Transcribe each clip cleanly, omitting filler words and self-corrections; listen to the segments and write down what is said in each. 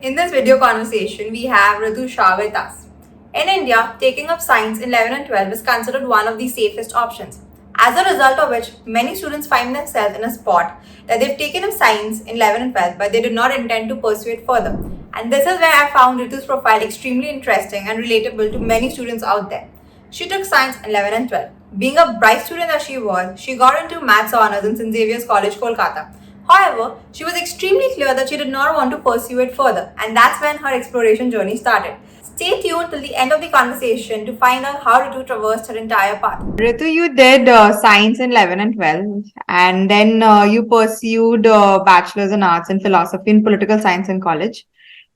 In this video conversation, we have Ritu Saha with us. In India, taking up science in 11 and 12 is considered one of the safest options, as a result of which many students find themselves in a spot that they've taken up science in 11 and 12 but they do not intend to pursue it further. And this is where I found Ritu's profile extremely interesting and relatable to many students out there. She took science in 11 and 12. Being a bright student as she was, she got into maths honors in St. Xavier's College, Kolkata. However, she was extremely clear that she did not want to pursue it further, and that's when her exploration journey started. Stay tuned till the end of the conversation to find out how Ritu traversed her entire path. Ritu, you did science in 11 and 12, and then you pursued bachelor's in arts and philosophy in political science in college.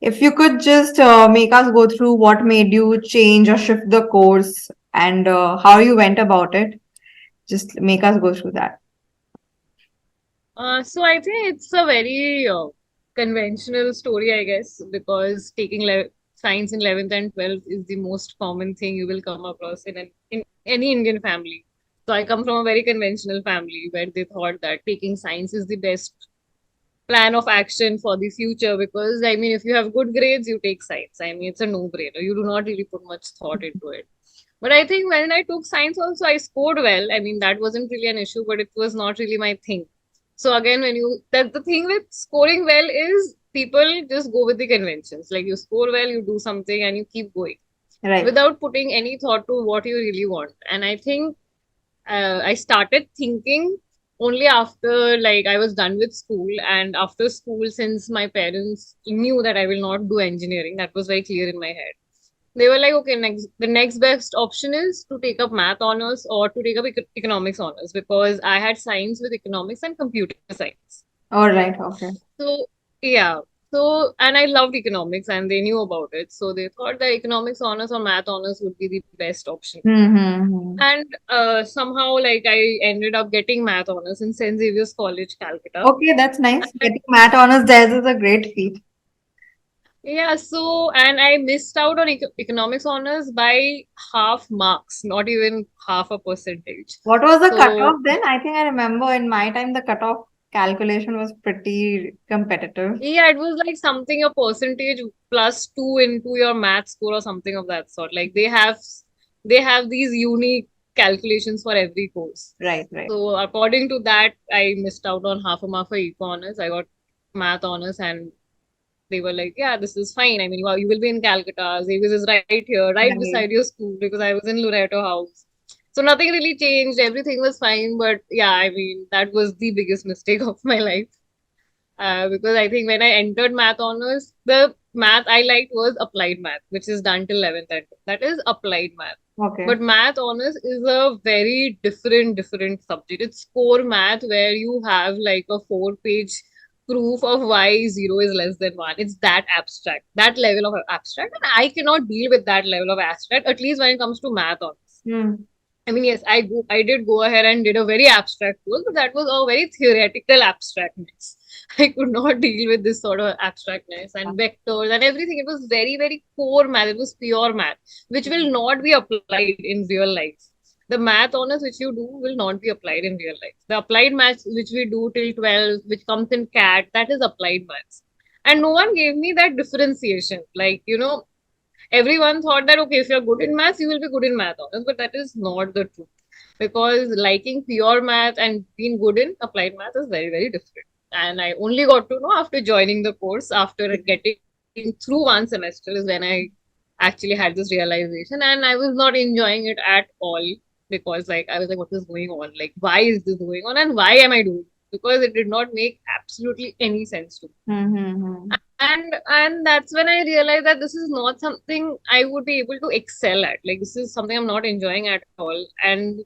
If you could just make us go through what made you change or shift the course and how you went about it, just make us go through that. So I think it's a very conventional story, I guess, because taking science in 11th and 12th is the most common thing you will come across in any Indian family. So I come from a very conventional family where they thought that taking science is the best plan of action for the future because I mean, if you have good grades, you take science. I mean, it's a no-brainer. You do not really put much thought into it. But I think when I took science also, I scored well. I mean, that wasn't really an issue, but it was not really my thing. So again, that the thing with scoring well is people just go with the conventions. Like you score well, you do something and you keep going Right. without putting any thought to what you really want. And I think I started thinking only after like I was done with school. And after school, since my parents knew that I will not do engineering, that was very clear in my head. They were like, okay, the next best option is to take up math honors or to take up economics honors because I had science with economics and computer science. All right. Okay. So yeah. So and I loved economics and they knew about it. So they thought that economics honors or math honors would be the best option. Mm-hmm. And somehow like I ended up getting math honors in St. Xavier's College, Calcutta. Okay, that's nice. Getting math honors there is a great feat. Yeah, so and I missed out on economics honors by half marks, not even half a percentage. What was the So cutoff then? I think I remember in my time the cutoff calculation was pretty competitive. yeah, it was like something a percentage plus two into your math score or something of that sort. Like they have these unique calculations for every course. Right, right. So according to that, I missed out on half a mark for eco honors. I got math honors and they were like, yeah, this is fine. I mean, you will be in Calcutta. Xavier is right here, right Right. beside your school because I was in Loreto House. So nothing really changed. Everything was fine. But yeah, I mean, that was the biggest mistake of my life. Because I think when I entered math honors, the math I liked was applied math, which is done till 11th. And that is applied math. Okay. But math honors is a very different subject. It's core math where you have like a 4-page proof of why 0 is less than 1. It's that abstract, that level of abstract. And I cannot deal with that level of abstract, at least when it comes to math honors. Hmm. I mean, yes, I did go ahead and did a very abstract course, but that was a very theoretical abstractness. I could not deal with this sort of abstractness and vectors and everything. It was very core math. It was pure math, which will not be applied in real life. The math honors which you do will not be applied in real life. The applied maths which we do till 12, which comes in CAT, that is applied maths. And no one gave me that differentiation. Like, everyone thought that okay, if you're good in maths, you will be good in math honors, but that is not the truth. Because liking pure math and being good in applied math is very different. And I only got to know after joining the course, after getting through one semester, is when I actually had this realization, and I was not enjoying it at all because like I was like, what is going on? Like, why is this going on, and why am I doing it? Because it did not make absolutely any sense to me. Mm-hmm. And that's when I realized that this is not something I would be able to excel at. Like this is something I'm not enjoying at all. And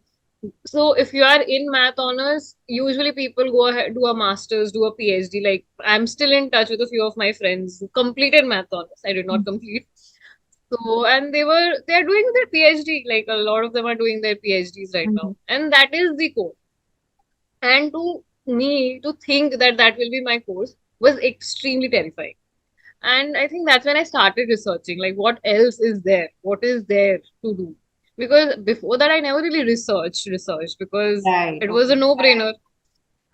so if you are in math honors, usually people go ahead, do a master's, do a PhD. Like I'm still in touch with a few of my friends who completed math honors. I did not complete. So and they're doing their PhD. Like a lot of them are doing their PhDs right Mm-hmm. now. And that is the core. And to me, to think that that will be my course was extremely terrifying. And I think that's when I started researching, like what else is there? What is there to do? Because before that, I never really researched because Right. it was a Okay. no-brainer.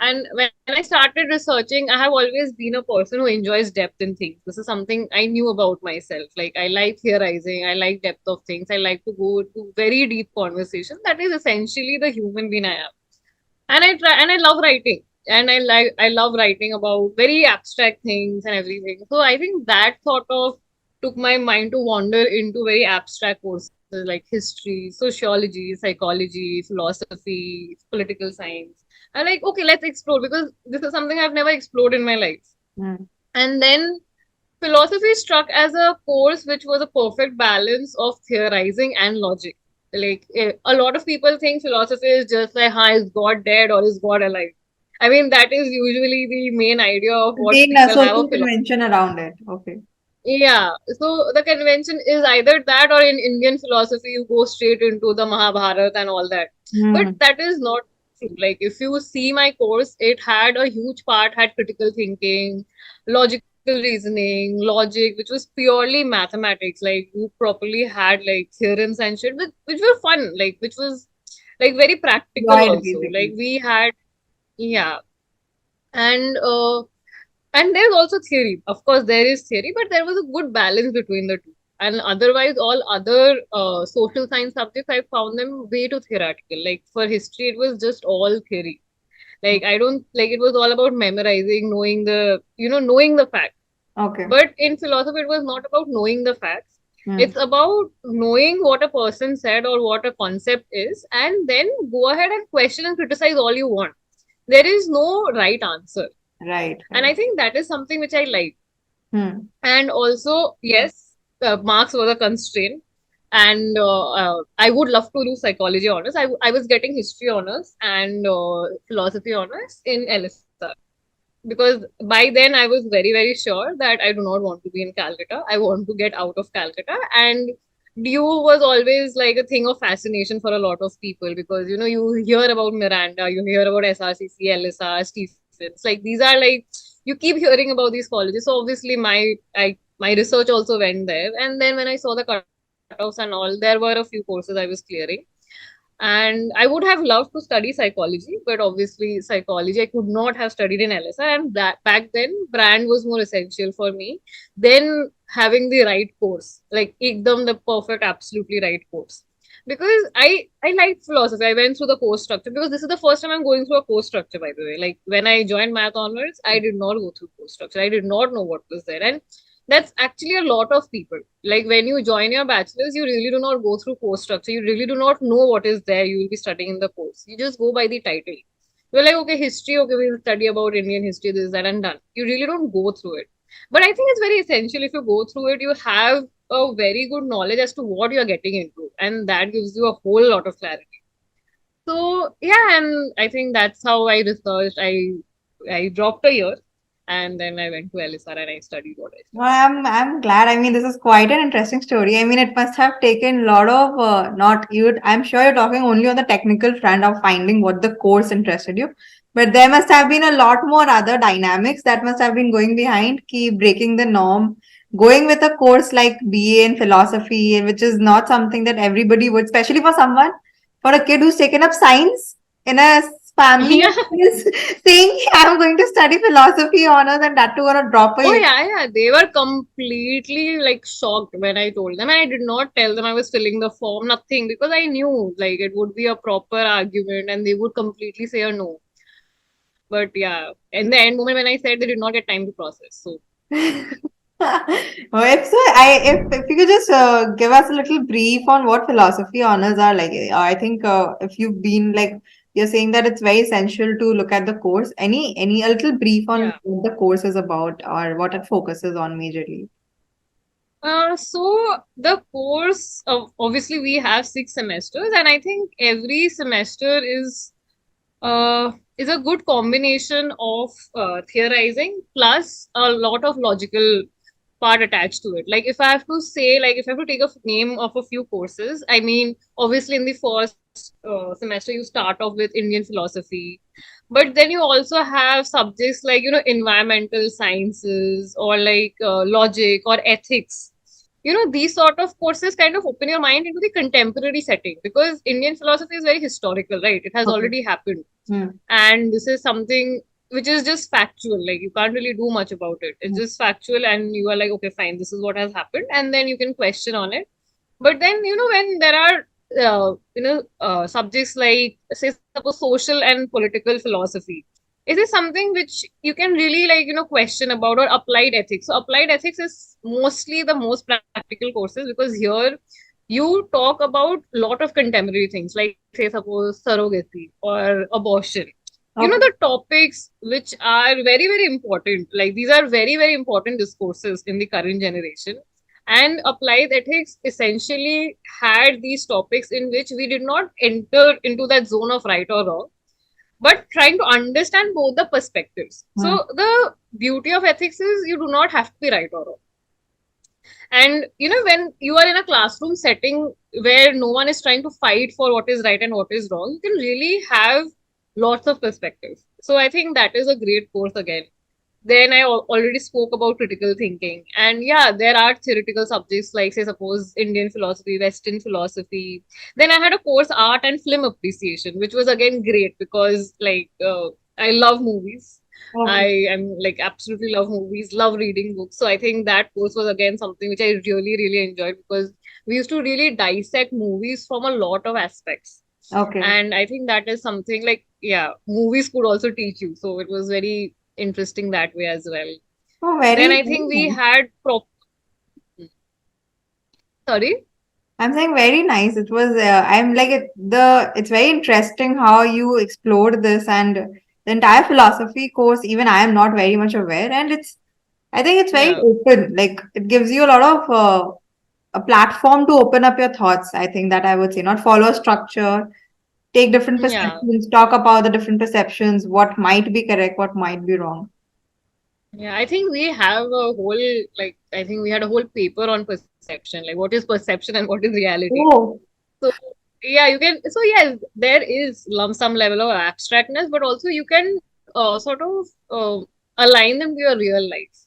And when I started researching, I have always been a person who enjoys depth in things. This is something I knew about myself. Like, I like theorizing, I like depth of things, I like to go to very deep conversation. That is essentially the human being I am. And I try, and I love writing. And I love writing about very abstract things and everything. So I think that sort of took my mind to wander into very abstract courses like history, sociology, psychology, philosophy, political science. I like, okay, let's explore, because this is something I've never explored in my life. Hmm. And then philosophy struck as a course which was a perfect balance of theorizing and logic. Like, a lot of people think philosophy is just like, is God dead or is God alive? I mean, that is usually the main idea of what Main people have of social philosophy. convention around it. Okay. Yeah, so the convention is either that, or in Indian philosophy, you go straight into the Mahabharata and all that. But Hmm. that is not true. Like, if you see my course, it had a huge part, had critical thinking, logical reasoning, logic, which was purely mathematics. Like, you properly had like theorems and shit, which were fun, like, which was like very practical Enjoyed also. Like, basically. we had, yeah. And and there's also theory. Of course, there is theory, but there was a good balance between the two. And otherwise, all other social science subjects, I found them way too theoretical. Like, for history, it was just all theory. Like, I don't like, it was all about memorizing, knowing knowing the facts. Okay. But in philosophy, it was not about knowing the facts. Hmm. It's about knowing what a person said or what a concept is, and then go ahead and question and criticize all you want. There is no right answer. Right. And Right. I think that is something which I like. Hmm. And also, yes, marks was a constraint. And I would love to do psychology honors. I was getting history honors and philosophy honors in LSR, because by then I was very, very sure that I do not want to be in Calcutta. I want to get out of Calcutta. And DU was always like a thing of fascination for a lot of people, because you hear about Miranda, you hear about SRCC, LSR, Stephens. Like, these are like, you keep hearing about these colleges. So obviously my research also went there. And then when I saw the cutoffs and all, there were a few courses I was clearing. And I would have loved to study psychology, but obviously psychology I could not have studied in LSR. And that back then, brand was more essential for me than having the right course, like ekdom the perfect, absolutely right course. Because I liked philosophy. I went through the course structure, because this is the first time I'm going through a course structure, by the way. Like, when I joined math honors, I did not go through course structure. I did not know what was there. And that's actually a lot of people. Like, when you join your bachelor's, you really do not go through course structure. You really do not know what is there you will be studying in the course. You just go by the title. You're like, okay, history, okay, we'll study about Indian history, this, that, and done. You really don't go through it. But I think it's very essential. If you go through it, you have a very good knowledge as to what you're getting into. And that gives you a whole lot of clarity. So yeah, and I think that's how I researched. I dropped a year, and then I went to LSR and I studied what I Well, studied. I'm glad. I mean, this is quite an interesting story. I mean, it must have taken a lot of not you. I'm sure you're talking only on the technical front of finding what the course interested you, but there must have been a lot more other dynamics that must have been going behind, keep breaking the norm, going with a course like BA in philosophy, which is not something that everybody would, especially for someone, for a kid who's taken up science in a family Yeah. is saying, I'm going to study philosophy honors and that too on a drop a Oh year. yeah, yeah. They were completely like shocked when I told them. And I did not tell them I was filling the form, nothing, because I knew like it would be a proper argument and they would completely say a no. But yeah, in the end moment when I said, they did not get time to process. So Well, if so, if you could just give us a little brief on what philosophy honors are like. I think if you've been like you're saying that it's very essential to look at the course. Any a little brief on yeah. what the course is about or what it focuses on majorly. So the course, obviously we have 6 semesters, and I think every semester is a good combination of theorizing plus a lot of logical part attached to it. Like, if I have to say, like, if I have to take a name of a few courses, I mean, obviously in the first semester you start off with Indian philosophy, but then you also have subjects like environmental sciences, or like logic or ethics. These sort of courses kind of open your mind into the contemporary setting, because Indian philosophy is very historical, right? It has Okay. already happened. And this is something which is just factual. Like you can't really do much about it. It's just factual, and you are like, okay, fine, this is what has happened, and then you can question on it. But then, when there are subjects like, say, suppose social and political philosophy, it is something which you can really, like, question about, or applied ethics. So applied ethics is mostly the most practical courses, because here you talk about a lot of contemporary things, like, say, suppose surrogacy or abortion. Okay. The topics which are very, very important, like these are very, very important discourses in the current generation. And applied ethics essentially had these topics in which we did not enter into that zone of right or wrong, but trying to understand both the perspectives. So the beauty of ethics is you do not have to be right or wrong. And when you are in a classroom setting where no one is trying to fight for what is right and what is wrong, you can really have lots of perspectives. So I think that is a great course again. Then I already spoke about critical thinking. And yeah, there are theoretical subjects like, say, suppose Indian philosophy, Western philosophy. Then I had a course, art and film appreciation, which was again great because, like, I love movies. Okay. I am like absolutely love movies, love reading books. So I think that course was again something which I really, really enjoyed, because we used to really dissect movies from a lot of aspects. Okay. And I think that is something like, yeah, movies could also teach you. So it was very interesting that way as well. Oh, Then very, I very think we nice. had sorry. I'm saying very nice. It was, I'm like, it's very interesting how you explored this and the entire philosophy course, even I am not very much aware. And I think it's very Yeah. open. Like, it gives you a lot of, a platform to open up your thoughts. I think that I would say, not follow a structure, take different Yeah. perceptions, talk about the different perceptions, what might be correct, what might be wrong. Yeah. I think we have a whole, like, I think we had a whole paper on perception, like what is perception and what is reality. Oh, So yeah, you can. So yes, there is some level of abstractness, but also you can sort of align them to your real life.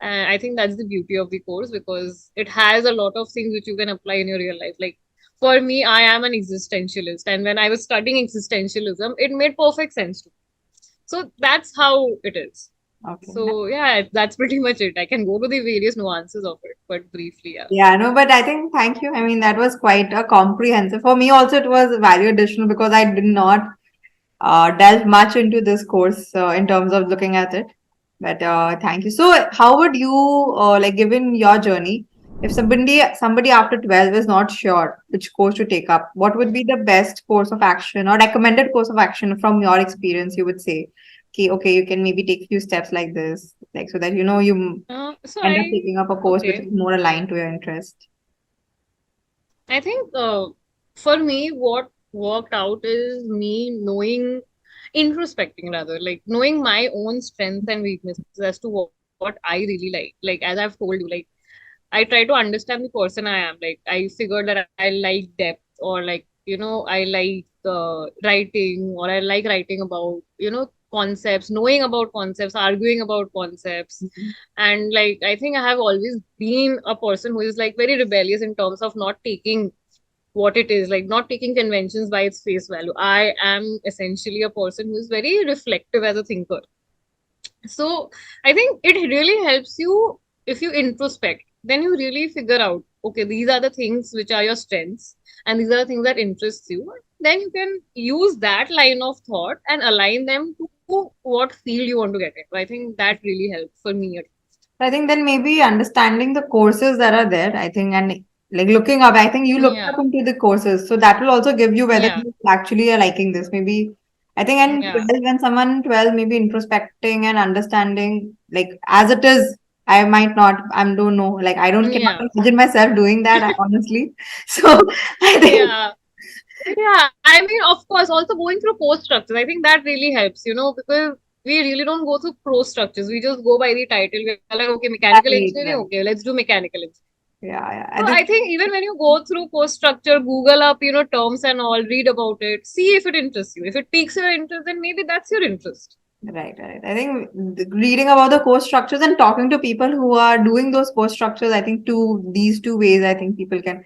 And I think that's the beauty of the course, because it has a lot of things which you can apply in your real life. Like for me, I am an existentialist, and when I was studying existentialism, it made perfect sense to me. So that's how it is. okay. So yeah, that's pretty much it. I can go to the various nuances of it, but briefly, yeah. Yeah, no, but I think thank you. I mean, that was quite a comprehensive. For me, also, it was value additional because I did not delve much into this course in terms of looking at it. But thank you. So, how would you like, given your journey, if somebody after 12 is not sure which course to take up, what would be the best course of action or recommended course of action from your experience? You would say, okay, you can maybe take a few steps like this, like so that you So end up taking up a course which okay. is more aligned to your interest. I think for me, what worked out is me knowing, introspecting rather, like knowing my own strengths and weaknesses as to what I really like. Like as I've told you, like I try to understand the person I am. Like I figured that I like depth, or like, I like writing, or I like writing about, concepts, knowing about concepts, arguing about concepts. Mhm. And like I think I have always been a person who is like very rebellious in terms of not taking what it is, like not taking conventions by its face value. I am essentially a person who is very reflective as a thinker. So I think it really helps you if you introspect, then you really figure out, okay, these are the things which are your strengths, and these are the things that interests you. Then you can use that line of thought and align them to what field you want to get into. I think that really helped for me. I think then maybe understanding the courses that are there, I think, and like looking up, I think you looked Yeah, up into the courses. So that will also give you whether yeah, you actually are liking this. Maybe I think and yeah, 12, when someone 12 maybe introspecting and understanding like as it is, I might not, I don't know, like I don't cannot yeah, imagine myself doing that, honestly. So I think yeah. Yeah, I mean, of course, also going through course structures, I think that really helps, because we really don't go through course structures. We just go by the title. We're like, okay, mechanical right, engineering, right. okay, let's do mechanical engineering. Yeah, yeah. So I think I think even when you go through course structure, Google up, terms and all, read about it, see if it interests you. If it piques your interest, then maybe that's your interest. right, right. I think reading about the course structures and talking to people who are doing those course structures, I think these two ways, I think people can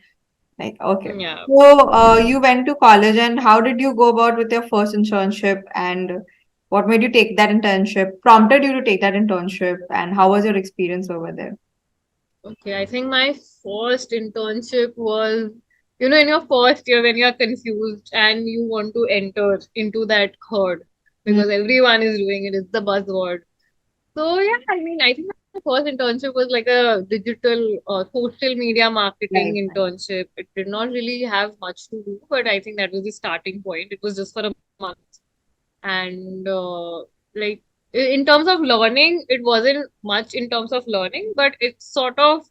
Like, okay. Yeah. So, you went to college, and how did you go about with your first internship? And what made you take that internship? Prompted you to take that internship, and how was your experience over there? Okay, I think my first internship was, in your first year when you're confused and you want to enter into that herd because everyone is doing it, it's the buzzword. So yeah, I mean, I think my first internship was like a digital social media marketing Right. internship. It did not really have much to do, but I think that was the starting point. It was just for a month. And like in terms of learning, it wasn't much in terms of learning, but it sort of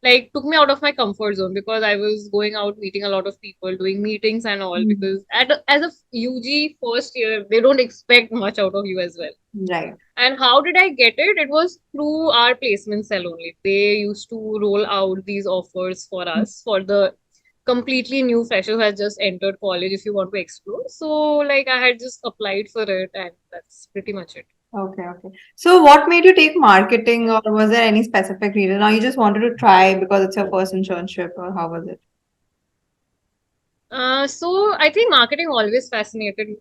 like took me out of my comfort zone because I was going out meeting a lot of people, doing meetings and all. Mm. Because as a UG first year, they don't expect much out of you as well. Right. And how did I get it? It was through our placement cell only. They used to roll out these offers for us for the completely new freshers who has just entered college if you want to explore. So like I had just applied for it and that's pretty much it. Okay, okay. So, what made you take marketing, or was there any specific reason, or you just wanted to try because it's your first internship, or how was it? So I think marketing always fascinated me.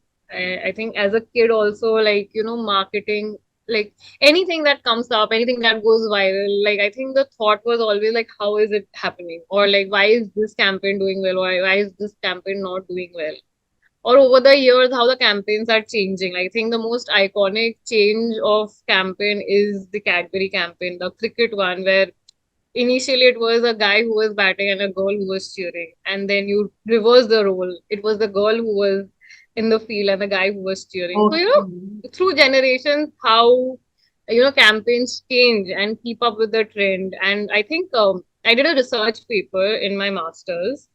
I think as a kid also, like, marketing, like anything that comes up, anything that goes viral, like I think the thought was always like, how is it happening? Or like, why is this campaign doing well? Why is this campaign not doing well? Or over the years, how the campaigns are changing. I think the most iconic change of campaign is the Cadbury campaign, the cricket one, where initially it was a guy who was batting and a girl who was cheering, and then you reverse the role. It was the girl who was in the field and the guy who was cheering. So Okay. through generations, how campaigns change and keep up with the trend. And I think I did a research paper in my masters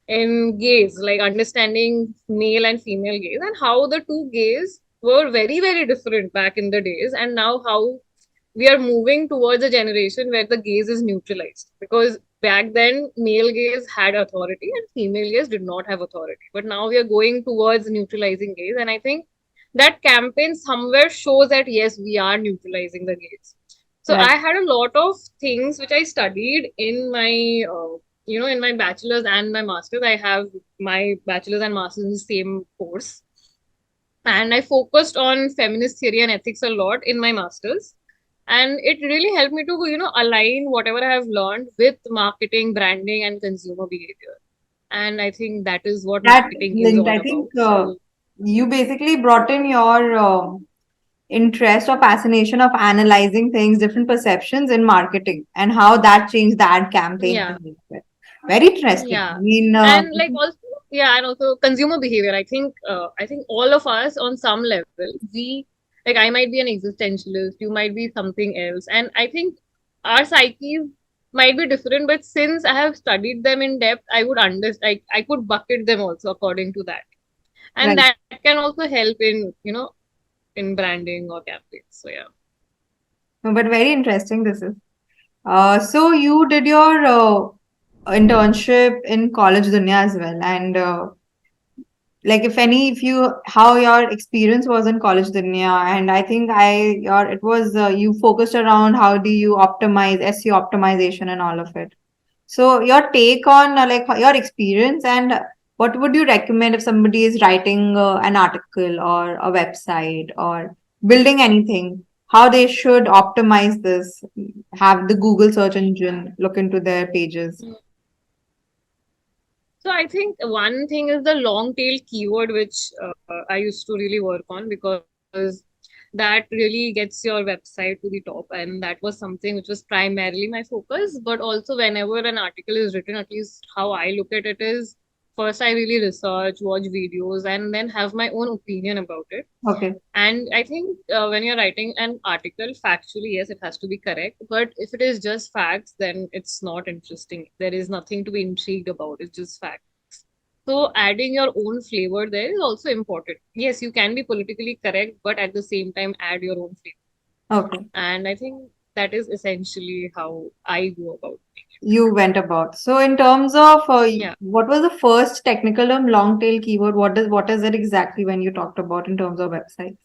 in gaze, like understanding male and female gaze, and how the two gaze were very, very different back in the days, and now how we are moving towards a generation where the gaze is neutralized. Because back then, male gaze had authority and female gaze did not have authority. But now we are going towards neutralizing gaze, and I think that campaign somewhere shows that yes, we are neutralizing the gaze. So Right. I had a lot of things which I studied in my in my bachelor's and my master's. I have my bachelor's and master's in the same course. And I focused on feminist theory and ethics a lot in my master's. And it really helped me to, align whatever I have learned with marketing, branding, and consumer behavior. And I think that is what That marketing is linked, all I think, about. So, you basically brought in your interest or fascination of analyzing things, different perceptions in marketing, and how that changed the ad campaign. yeah. Very interesting. I Yeah. mean, And like also, yeah, and also consumer behavior. I think all of us on some level, we like I might be an existentialist, you might be something else. And I think our psyches might be different, but since I have studied them in depth, I would understand I could bucket them also according to that. And right. that can also help in, in branding or campaigns. So yeah. No, but very interesting this is. So you did your internship in Collegedunia as well, and like if any, if you how your experience was in Collegedunia, and I think your it was you focused around how do you optimize SEO optimization and all of it. So your take on your experience, and what would you recommend if somebody is writing an article or a website or building anything, how they should optimize this, have the Google search engine look into their pages. So I think one thing is the long tail keyword, which I used to really work on because that really gets your website to the top. And that was something which was primarily my focus. But also, whenever an article is written, at least how I look at it is first I really research, watch videos, and then have my own opinion about it. Okay. And I think when you're writing an article, factually, yes, it has to be correct. But if it is just facts, then it's not interesting. There is nothing to be intrigued about. It's just facts. So adding your own flavor there is also important. Yes, you can be politically correct, but at the same time, add your own flavor. Okay. And I think that is essentially how I go about it. You went about. So in terms of Yeah. what was the first technical term, long tail keyword? What is it exactly when you talked about in terms of websites?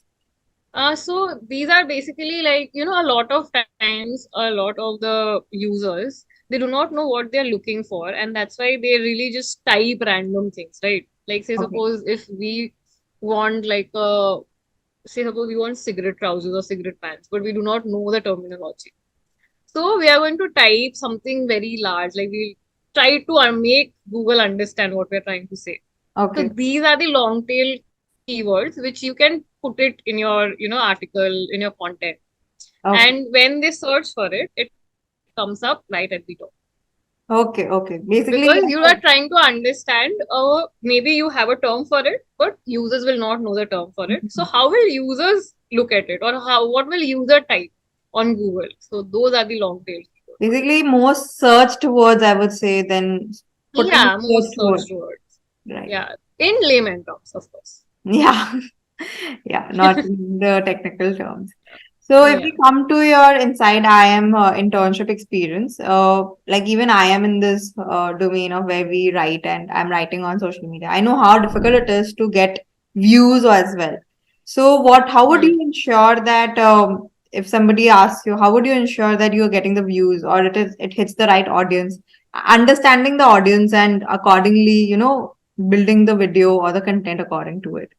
So these are basically like, a lot of times, a lot of the users, they do not know what they're looking for, and that's why they really just type random things, right? Like, say, Okay. suppose if we want like a say suppose we want cigarette trousers or cigarette pants, but we do not know the terminology. So we are going to type something very large, like we'll try to make Google understand what we're trying to say. So Okay. these are the long tail keywords which you can put it in your, article, in your content. Okay. And when they search for it, it comes up right at the top. Okay. Okay. Because Basically, you are trying to understand, maybe you have a term for it, but users will not know the term for it. So how will users look at it, or what will user type on Google? So those are the long tail keywords. basically most searched words, I would say, than putting Yeah, most searched words. searched words. Right. Yeah, in layman terms, of course. Yeah. Yeah. Not in the technical terms. So if Yeah. we come to your inside IIM internship experience, like even I am in this domain of where we write and I'm writing on social media. I know how difficult it is to get views as well. So how would Hmm. you ensure that if somebody asks you, how would you ensure that you're getting the views or it hits the right audience? Understanding the audience and accordingly, building the video or the content according to it.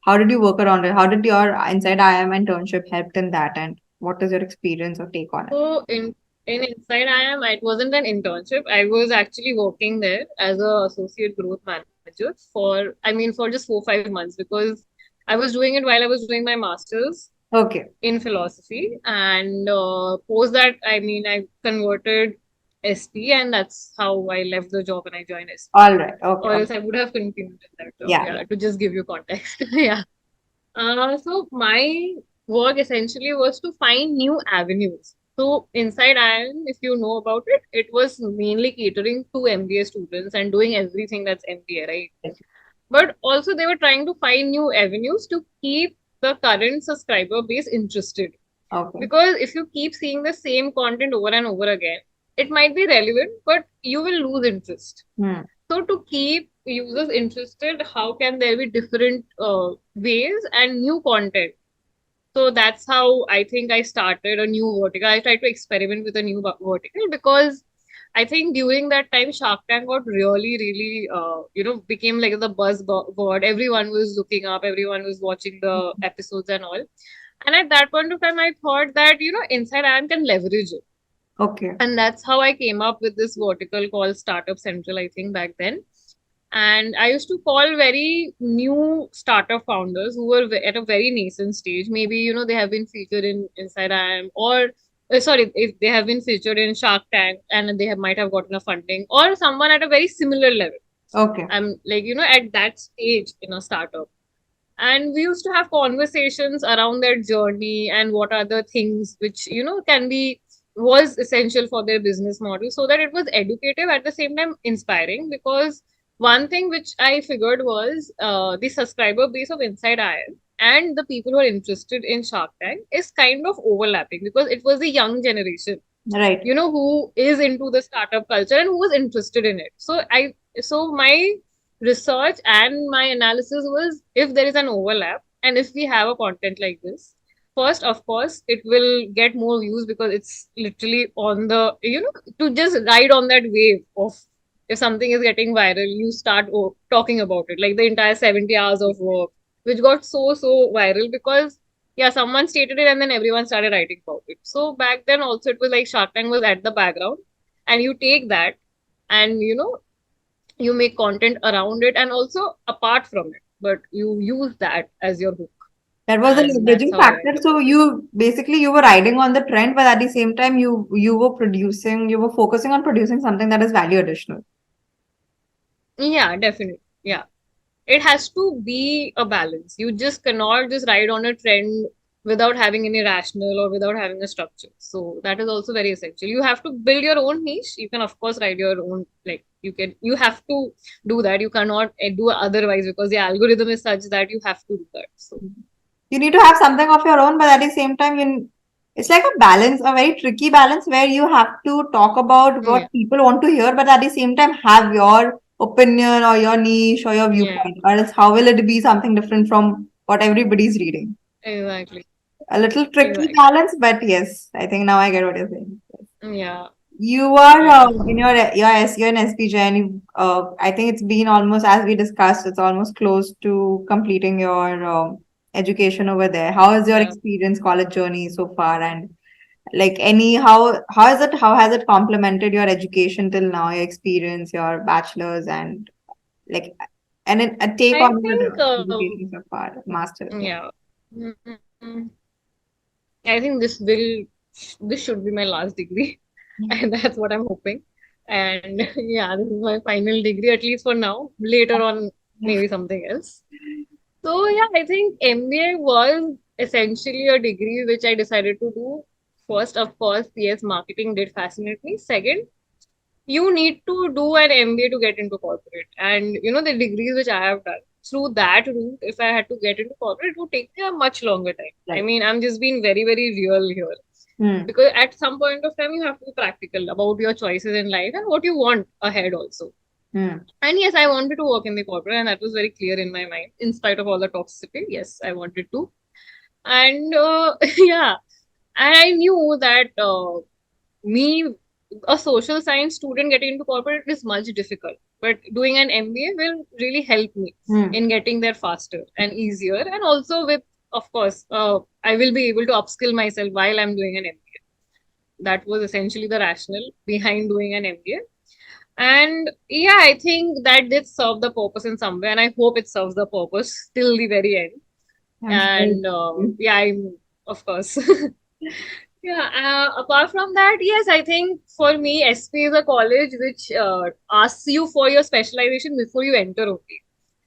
How did you work around it? How did your Inside IIM internship help in that? And what is your experience or take on it? So in Inside IIM, it wasn't an internship. I was actually working there as a associate growth manager for just 4 5 months, because I was doing it while I was doing my master's Okay. in philosophy, and post that, I converted SP, and that's how I left the job and I joined SP. All right. Okay. Or Okay. else I would have continued in that job. Yeah. Yeah, to just give you context. Yeah. So my work essentially was to find new avenues. So inside IIM, if you know about it, it was mainly catering to MBA students and doing everything that's MBA, right? Yeah. But also they were trying to find new avenues to keep the current subscriber base interested. Okay. Because if you keep seeing the same content over and over again, it might be relevant, but you will lose interest. Hmm. So to keep users interested, how can there be different ways and new content? So that's how I think I started a new vertical. I tried to experiment with a new vertical, because I think during that time Shark Tank got really, really, became like the buzzword. Everyone was looking up, everyone was watching the episodes and all. And at that point of time, I thought that, Inside IIM can leverage it. Okay. And that's how I came up with this vertical called Startup Central, I think, back then. And I used to call very new startup founders who were at a very nascent stage. Maybe, they have been featured in Inside IIM, or, sorry, if they have been featured in Shark Tank and they might have gotten a funding, or someone at a very similar level. Okay. I'm like, at that stage in a startup. And we used to have conversations around their journey and what are the things which, was essential for their business model, so that it was educative at the same time inspiring. Because one thing which I figured was, the subscriber base of Inside IIM and the people who are interested in Shark Tank is kind of overlapping, because it was the young generation, Right. who is into the startup culture and who was interested in it. So my research and my analysis was, if there is an overlap and if we have a content like this, first, of course, it will get more views, because it's literally on the, to just ride on that wave of, if something is getting viral, you start talking about it, like the entire 70 hours of work, which got so viral, because yeah, someone stated it and then everyone started writing about it. So back then also, it was like Shark Tank was at the background, and you take that and, you make content around it and also apart from it, but you use that as your hook. That was a And that's leveraging how I factor. went about So it. you were riding on the trend, but at the same time you were focusing on producing something that is value additional. Yeah, definitely. Yeah. It has to be a balance. You just cannot just ride on a trend without having any rational or without having a structure. So that is also very essential. You have to build your own niche. You can of course ride your own, like you have to do that. You cannot do otherwise, because the algorithm is such that you have to do that. So You need to have something of your own, but at the same time, it's like a balance, a very tricky balance where you have to talk about yeah, what people want to hear, but at the same time have your opinion or your niche or your yeah, viewpoint, or else how will it be something different from what everybody's reading? exactly. A little tricky Exactly. balance, but yes, I think now I get what you're saying. Yeah. You are Yeah. in you're in SPJIN. I think it's been almost, as we discussed, it's almost close to completing your education over there. How is your Yeah. experience, college journey so far, and like any how has it complemented your education till now, your experience, your bachelor's, and like a take I on think, your education so far, master's. Yeah. yeah. Mm, I think this should be my last degree, and that's what I'm hoping. And yeah, this is my final degree, at least for now. Later on, maybe something else. So yeah, I think MBA was essentially a degree which I decided to do. First, of course, yes, marketing did fascinate me. Second, you need to do an MBA to get into corporate. And the degrees which I have done through that route, if I had to get into corporate, it would take me a much longer time. I Right. mean, I'm just being very, very real here. Hmm. Because at some point of time, you have to be practical about your choices in life and what you want ahead also. Hmm. And yes, I wanted to work in the corporate, and that was very clear in my mind, in spite of all the toxicity. Yes, I wanted to. And yeah, and I knew that me, a social science student getting into corporate is much difficult. But doing an MBA will really help me Hmm. in getting there faster and easier. And also with, of course, I will be able to upskill myself while I'm doing an MBA. That was essentially the rationale behind doing an MBA. And yeah, I think that did serve the purpose in some way, and I hope it serves the purpose till the very end. I'm And sorry. yeah, I'm of course. Yeah, apart from that, yes, I think for me, SP is a college which asks you for your specialization before you enter only.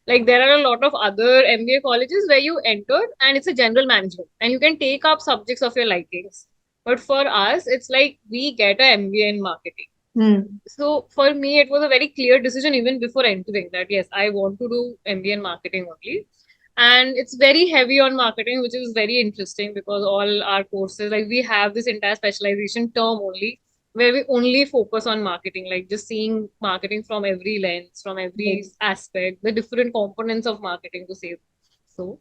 Like there are a lot of other MBA colleges where you enter and it's a general management and you can take up subjects of your likings. But for us, it's like we get a MBA in marketing. Hmm. So for me, it was a very clear decision even before entering that yes, I want to do MBA in marketing only. And it's very heavy on marketing, which is very interesting because all our courses, like we have this entire specialization term only, where we only focus on marketing, like just seeing marketing from every lens, from every aspect, the different components of marketing to say so.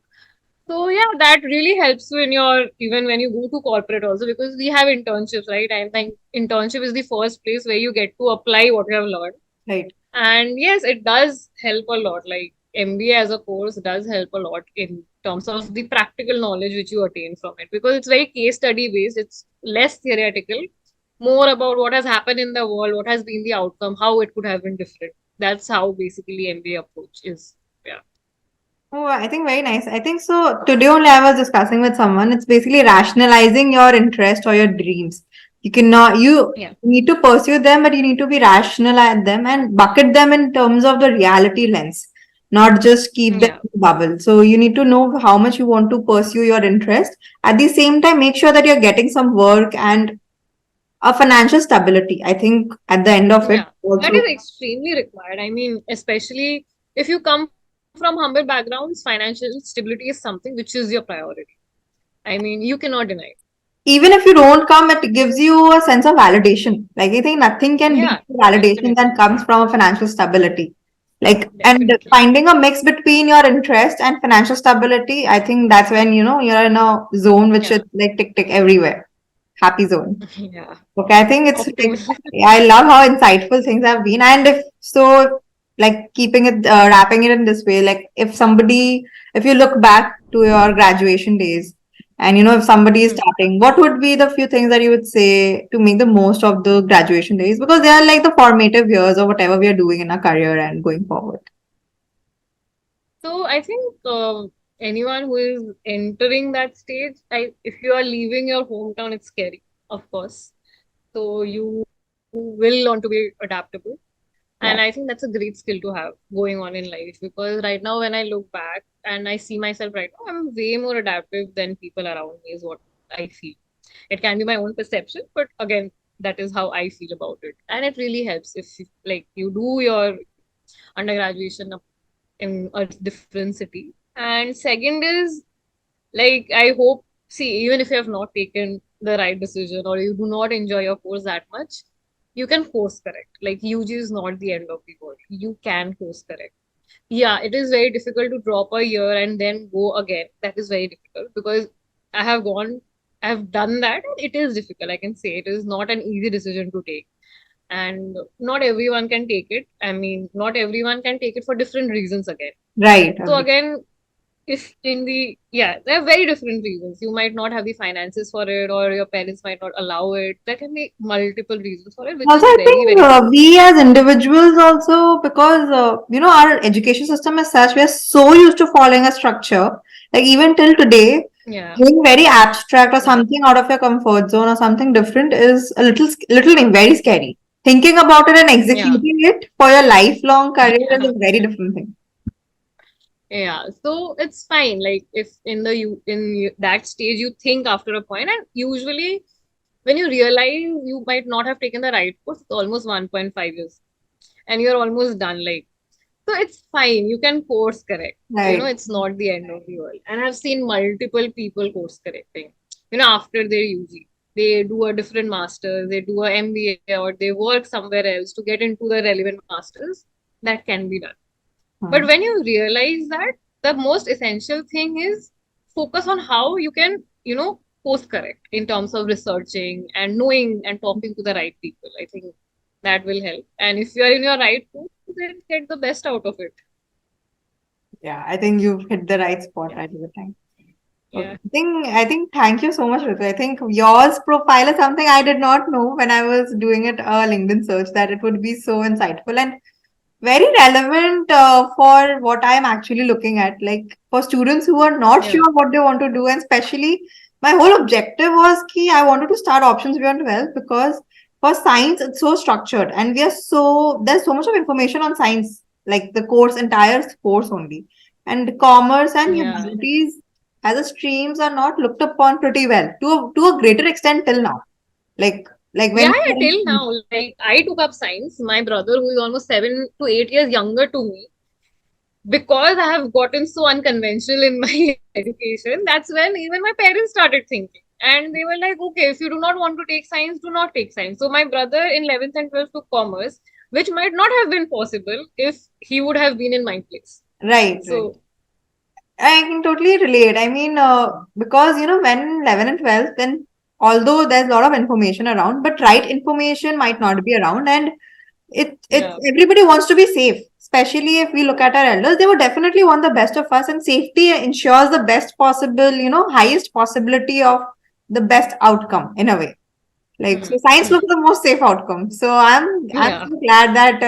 So yeah, that really helps you in your even when you go to corporate also because we have internships, right? I think internship is the first place where you get to apply what you have learned. Right. And yes, it does help a lot. Like MBA as a course does help a lot in terms of the practical knowledge which you attain from it because it's very case study based. It's less theoretical, more about what has happened in the world, what has been the outcome, how it could have been different. That's how basically MBA approach is. Yeah. Oh, I think very nice. I think so. Today only I was discussing with someone. It's basically rationalizing your interest or your dreams. You Yeah. need to pursue them, but you need to be rational at them and bucket them in terms of the reality lens, not just keep them Yeah. in the bubble. So you need to know how much you want to pursue your interest. At the same time, make sure that you're getting some work and a financial stability. I think at the end of it, Yeah, that also. is extremely required. I mean, especially if you come from humble backgrounds, financial stability is something which is your priority. I mean, you cannot deny it. Even if you don't come, it gives you a sense of validation. Like I think nothing can Yeah, beat the validation definitely. that comes from a financial stability. Like and Definitely. finding a mix between your interest and financial stability, I think that's when you're in a zone which Yeah. is like tick tick everywhere. Happy zone. Yeah. Okay, I think it's like Optimism. I love how insightful things have been, and if so, like keeping it, wrapping it in this way, like if you look back to your graduation days, and if somebody is Hmm. starting, what would be the few things that you would say to make the most of the graduation days because they are like the formative years or whatever we are doing in our career and going forward. So I think anyone who is entering that stage, if you are leaving your hometown, it's scary, of course. So you will learn to be adaptable. And Right. I think that's a great skill to have going on in life because right now, when I look back and I see myself right now, I'm way more adaptive than people around me, is what I feel. It can be my own perception, but again, that is how I feel about it. And it really helps if like you do your undergraduation in a different city. And second is like I hope, see, even if you have not taken the right decision or you do not enjoy your course that much, you can course correct. Like UG is not the end of the world. You can course correct. Yeah, it is very difficult to drop a year and then go again. That is very difficult because I have gone, I have done that and it is difficult. I can say it is not an easy decision to take. and not everyone can take it. I mean, not everyone can take it for different reasons again. Right. So Agree. again, if in the, yeah, there are very different reasons. You might not have the finances for it, or your parents might not allow it. There can be multiple reasons for it, which Also, is I very, think very cool. we as individuals also, because our education system is such, we are so used to following a structure. Like even till today, Yeah, being very abstract or yeah, something out of your comfort zone or something different is a little very scary. Thinking about it and yeah. executing it for your lifelong career is a very different thing. Yeah, so it's fine. Like if in the that stage you think after a point, and usually when you realize you might not have taken the right course, it's almost 1.5 years, and you're almost done. Like, so it's fine. You can course correct. Right. It's not the end of the world. And I've seen multiple people course correcting. After their UG, they do a different master, they do a MBA, or they work somewhere else to get into the relevant masters. That can be done. But Hmm. when you realize that, the most essential thing is focus on how you can, course correct in terms of researching and knowing and talking to the right people. I think that will help. And if you are in your right course, then get the best out of it. Yeah, I think you've hit the right spot Yeah. right at the time. Okay. Yeah. I think thank you so much, Ritu. I think yours profile is something I did not know when I was doing it LinkedIn search, that it would be so insightful and very relevant for what I am actually looking at. Like for students who are not Yeah. sure what they want to do, and especially my whole objective was key. I wanted to start options beyond 12 because for science it's so structured and there's so much of information on science, like the entire course only. And commerce and Yeah. humanities as a streams are not looked upon pretty well to a greater extent till now. Like when Yeah, we yeah, were till in. now. Like I took up science. My brother, who is almost 7 to 8 years younger to me, because I have gotten so unconventional in my education, that's when even my parents started thinking. And they were like, okay, if you do not want to take science, do not take science. So my brother in 11th and 12th took commerce, which might not have been possible if he would have been in my place. Right, right. So, I can totally relate. I mean, because when 11 and 12, then although there's a lot of information around, but right information might not be around, and it yeah, everybody wants to be safe. Especially if we look at our elders, they would definitely want the best of us, and safety ensures the best possible, highest possibility of the best outcome in a way. Like so, science hmm, looks the most safe outcome. So I'm yeah, so glad that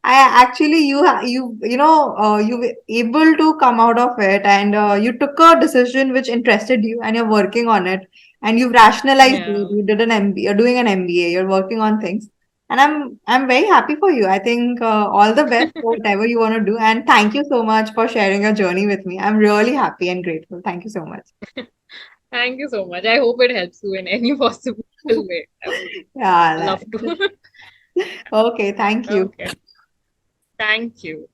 I actually you were able to come out of it, and you took a decision which interested you and you're working on it, and you've rationalized yeah. it. You did an MBA, you're doing an MBA, you're working on things, and I'm very happy for you. I think all the best for whatever you want to do, and thank you so much for sharing your journey with me. I'm really happy and grateful. Thank you so much. Thank you so much. I hope it helps you in any possible way. I would Yeah. love to. Okay. Thank you. Okay. Thank you.